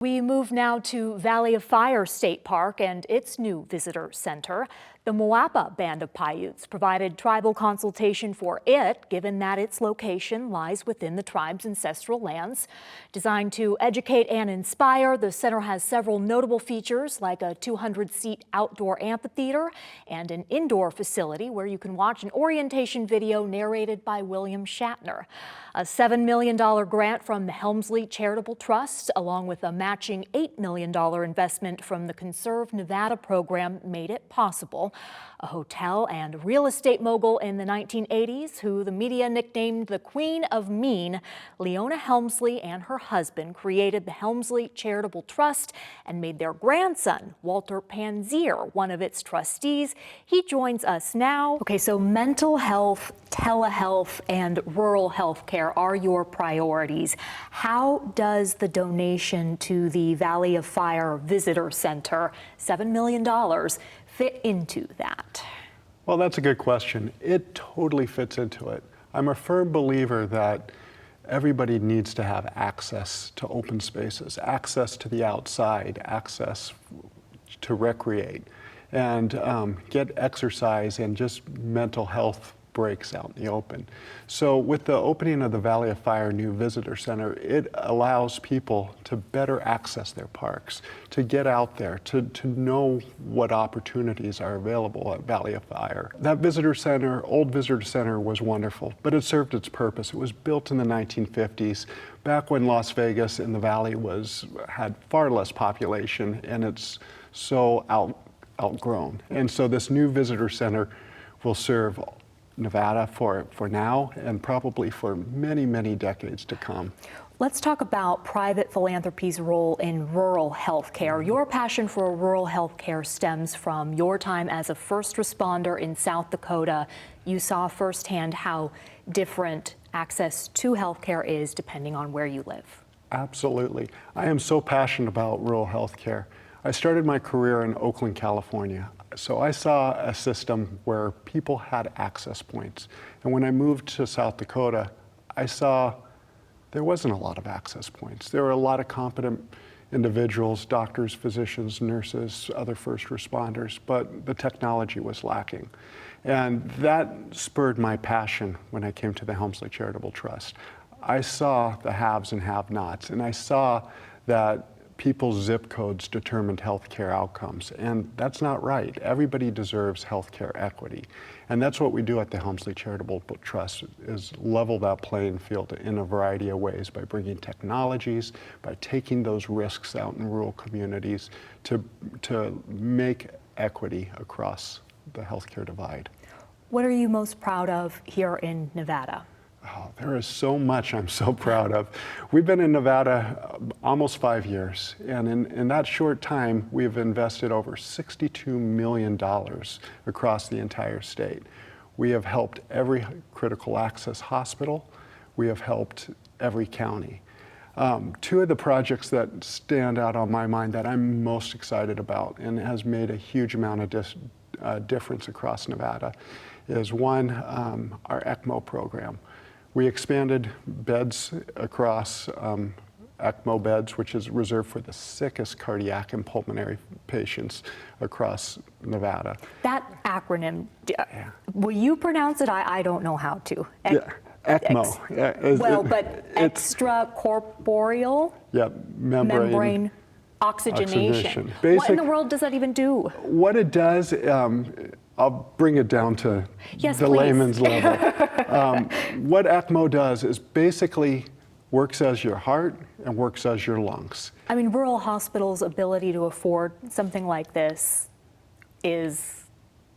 We move now to Valley of Fire State Park and its new visitor center. The Moapa Band of Paiutes provided tribal consultation for it, given that its location lies within the tribe's ancestral lands. Designed to educate and inspire, the center has several notable features like a 200-seat outdoor amphitheater and an indoor facility where you can watch an orientation video narrated by William Shatner. A $7 million grant from the Helmsley Charitable Trust, along with a matching $8 million investment from the Conserve Nevada program, made it possible. A hotel and real estate mogul in the 1980s, who the media nicknamed the Queen of Mean, Leona Helmsley and her husband created the Helmsley Charitable Trust and made their grandson, Walter Panzier, one of its trustees. He joins us now. Okay, so mental health, telehealth, and rural health care are your priorities. How does the donation to the Valley of Fire Visitor Center, $7 million, fit into that? Well, that's a good question. It totally fits into it. I'm a firm believer that everybody needs to have access to open spaces, access to the outside, access to recreate, and get exercise and just mental health breaks out in the open. So with the opening of the Valley of Fire new visitor center, it allows people to better access their parks, to get out there, to know what opportunities are available at Valley of Fire. That visitor center, old visitor center, was wonderful, but it served its purpose. It was built in the 1950s, back when Las Vegas and the Valley had far less population, and it's so outgrown. And so this new visitor center will serve Nevada for now and probably for many, many decades to come. Let's talk about private philanthropy's role in rural health care. Your passion for rural health care stems from your time as a first responder in South Dakota. You saw firsthand how different access to health care is depending on where you live. Absolutely. I am so passionate about rural health care. I started my career in Oakland, California. So I saw a system where people had access points. And when I moved to South Dakota, I saw there wasn't a lot of access points. There were a lot of competent individuals, doctors, physicians, nurses, other first responders, but the technology was lacking. And that spurred my passion when I came to the Helmsley Charitable Trust. I saw the haves and have-nots, and I saw that people's zip codes determined healthcare outcomes, and that's not right. Everybody deserves healthcare equity, and that's what we do at the Helmsley Charitable Trust, is level that playing field in a variety of ways by bringing technologies, by taking those risks out in rural communities to make equity across the healthcare divide. What are you most proud of here in Nevada? Oh, there is so much I'm so proud of. We've been in Nevada almost 5 years, and in that short time, we've invested over $62 million across the entire state. We have helped every critical access hospital. We have helped every county. Two of the projects that stand out on my mind that I'm most excited about and has made a huge amount of difference across Nevada is one, our ECMO program. We expanded beds across ECMO beds, which is reserved for the sickest cardiac and pulmonary patients across Nevada. That acronym, will you pronounce it? I don't know how to. ECMO. But extracorporeal membrane oxygenation. What in the world does that even do? What it does, I'll bring it down to the layman's level. What ECMO does is basically works as your heart and works as your lungs. I mean, rural hospitals' ability to afford something like this is...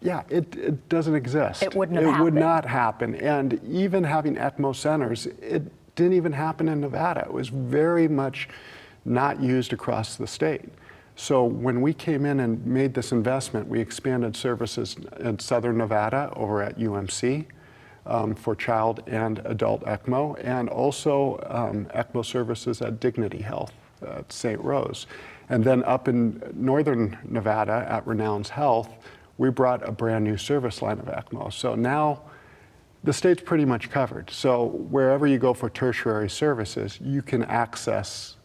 Yeah, it doesn't exist. It wouldn't have happened. It would not happen. And even having ECMO centers, it didn't even happen in Nevada. It was very much not used across the state. So when we came in and made this investment, we expanded services in Southern Nevada over at UMC for child and adult ECMO, and also ECMO services at Dignity Health at St. Rose. And then up in Northern Nevada at Renoun's Health, we brought a brand new service line of ECMO. So now the state's pretty much covered. So wherever you go for tertiary services, you can access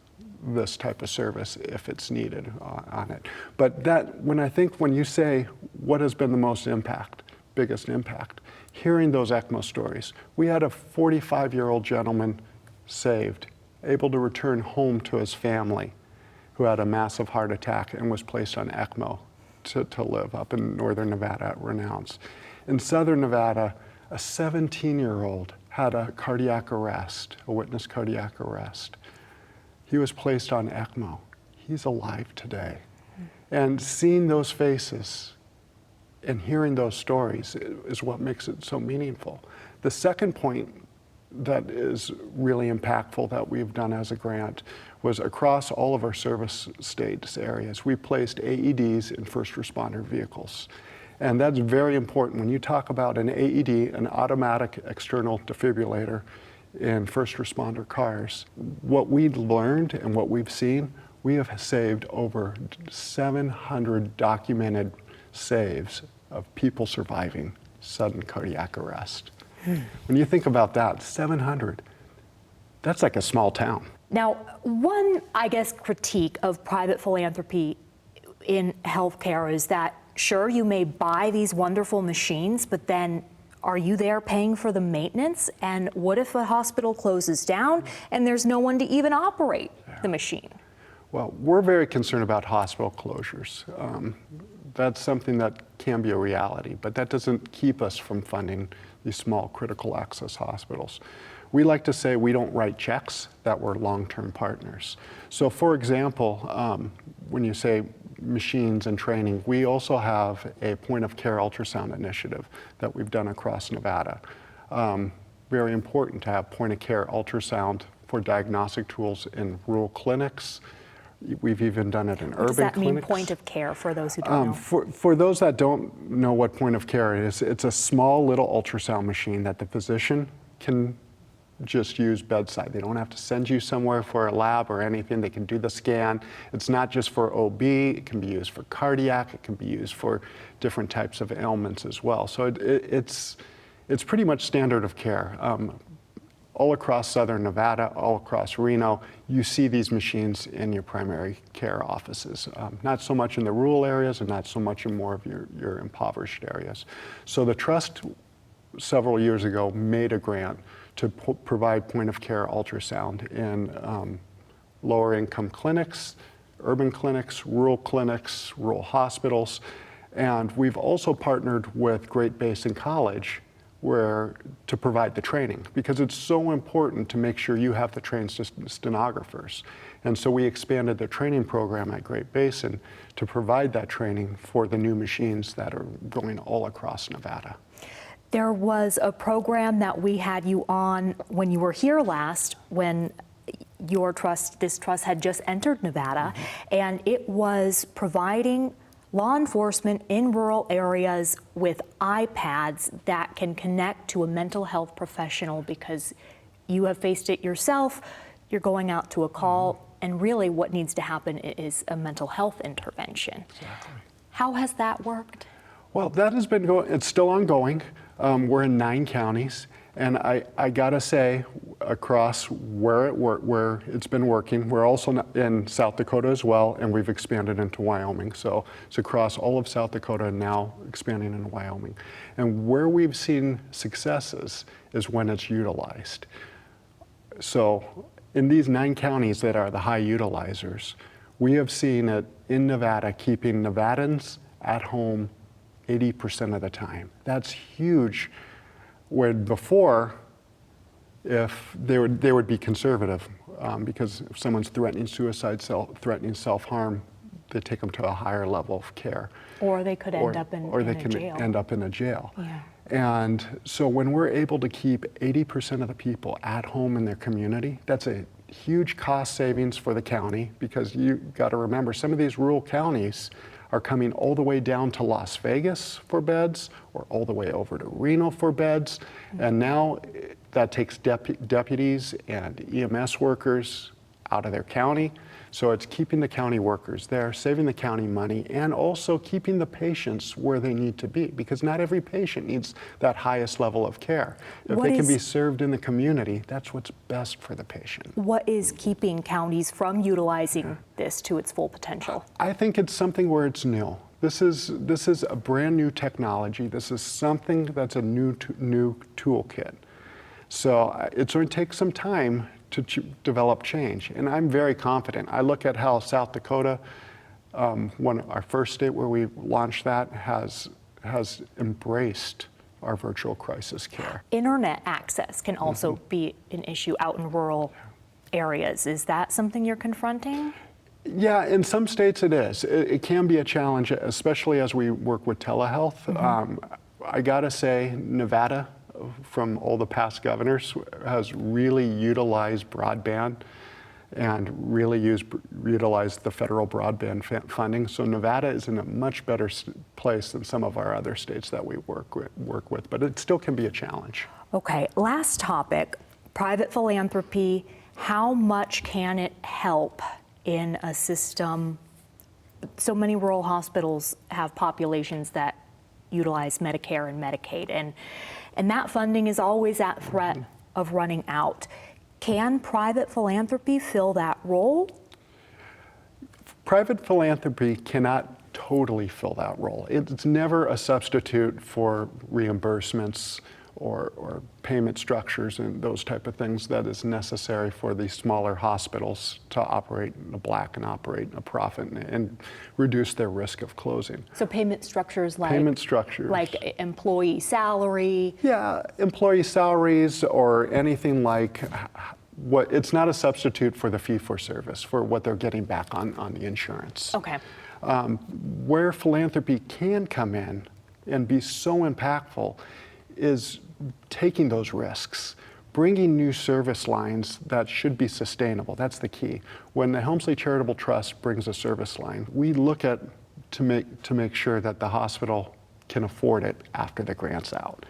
this type of service if it's needed on it. But when you say what has been the biggest impact, hearing those ECMO stories. We had a 45-year-old gentleman saved, able to return home to his family, who had a massive heart attack and was placed on ECMO to live up in northern Nevada at Renounce. In southern Nevada, a 17-year-old had a cardiac arrest, a witness cardiac arrest. He was placed on ECMO. He's alive today. And seeing those faces and hearing those stories is what makes it so meaningful. The second point that is really impactful that we've done as a grant was across all of our service states areas, we placed AEDs in first responder vehicles. And that's very important. When you talk about an AED, an automatic external defibrillator in first responder cars, what we learned and what we've seen, we have saved over 700 documented saves of people surviving sudden cardiac arrest. When you think about that, 700, that's like a small town. Now, one, I guess, critique of private philanthropy in healthcare is that, sure, you may buy these wonderful machines, but then are you there paying for the maintenance? And what if a hospital closes down and there's no one to even operate the machine? Well, we're very concerned about hospital closures. That's something that can be a reality, but that doesn't keep us from funding these small critical access hospitals. We like to say we don't write checks, that we're long-term partners. So for example, when you say machines and training, we also have a point of care ultrasound initiative that we've done across Nevada. Very important to have point of care ultrasound for diagnostic tools in rural clinics. We've even done it in urban clinics. What does that mean, point of care, for those who don't know? For those that don't know what point of care is, it's a small little ultrasound machine that the physician can just use bedside. They don't have to send you somewhere for a lab or anything. They can do the scan. It's not just for OB. It can be used for cardiac. It can be used for different types of ailments as well. So it's pretty much standard of care. All across southern Nevada, all across Reno, you see these machines in your primary care offices. Not so much in the rural areas and not so much in more of your impoverished areas. So the trust several years ago made a grant to provide point of care ultrasound in lower income clinics, urban clinics, rural hospitals. And we've also partnered with Great Basin College to provide the training, because it's so important to make sure you have the trained stenographers. And so we expanded the training program at Great Basin to provide that training for the new machines that are going all across Nevada. There was a program that we had you on when you were here last, when this trust had just entered Nevada, and it was providing law enforcement in rural areas with iPads that can connect to a mental health professional, because you have faced it yourself. You're going out to a call, and really what needs to happen is a mental health intervention. Exactly. How has that worked? Well, that has been going, it's still ongoing. We're in 9 counties, and I gotta say, across where it's been working, we're also in South Dakota as well, and we've expanded into Wyoming. So it's across all of South Dakota and now expanding into Wyoming. And where we've seen successes is when it's utilized. So in these 9 counties that are the high utilizers, we have seen it in Nevada keeping Nevadans at home 80% of the time. That's huge. Where before, if they would be conservative, because if someone's threatening suicide, threatening self-harm, they take them to a higher level of care. Or they could end up in a jail. Or they can end up in a jail. Yeah. And so when we're able to keep 80% of the people at home in their community, that's a huge cost savings for the county, because you got to remember, some of these rural counties are coming all the way down to Las Vegas for beds, or all the way over to Reno for beds. And now that takes deputies and EMS workers out of their county. So it's keeping the county workers there, saving the county money, and also keeping the patients where they need to be, because not every patient needs that highest level of care. If they can be served in the community, that's what's best for the patient. What is keeping counties from utilizing this to its full potential? I think it's something where it's new. This is a brand new technology. This is something that's a new toolkit. So it's going to take some time to develop change, and I'm very confident. I look at how South Dakota, our first state where we launched that, has embraced our virtual crisis care. Internet access can also be an issue out in rural areas. Is that something you're confronting? Yeah, in some states it is. It can be a challenge, especially as we work with telehealth. I gotta say, Nevada, from all the past governors, has really utilized broadband and really utilized the federal broadband funding. So Nevada is in a much better place than some of our other states that we work with, but it still can be a challenge. Okay, last topic, private philanthropy. How much can it help in a system? So many rural hospitals have populations that utilize Medicare and Medicaid, and that funding is always at threat of running out. Can private philanthropy fill that role? Private philanthropy cannot totally fill that role. It's never a substitute for reimbursements or payment structures and those type of things that is necessary for these smaller hospitals to operate in the black and operate in a profit and reduce their risk of closing. So payment structures like employee salary? Yeah, employee salaries or anything like it's not a substitute for the fee-for-service, for what they're getting back on the insurance. Okay. Where philanthropy can come in and be so impactful is taking those risks, bringing new service lines that should be sustainable. That's the key. When the Helmsley Charitable Trust brings a service line, we look at to make sure that the hospital can afford it after the grant's out,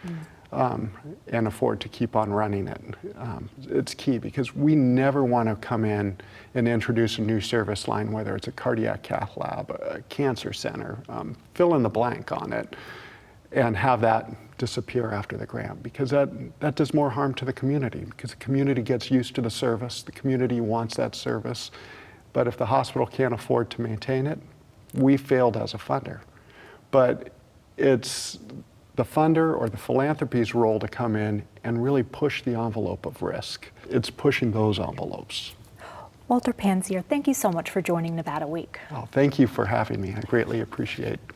and afford to keep on running it. It's key because we never want to come in and introduce a new service line, whether it's a cardiac cath lab, a cancer center, fill in the blank on it, and have that disappear after the grant, because that does more harm to the community, because the community gets used to the service, the community wants that service, but if the hospital can't afford to maintain it, we failed as a funder. But it's the funder or the philanthropy's role to come in and really push the envelope of risk. It's pushing those envelopes. Walter Panzier, thank you so much for joining Nevada Week. Oh, thank you for having me. I greatly appreciate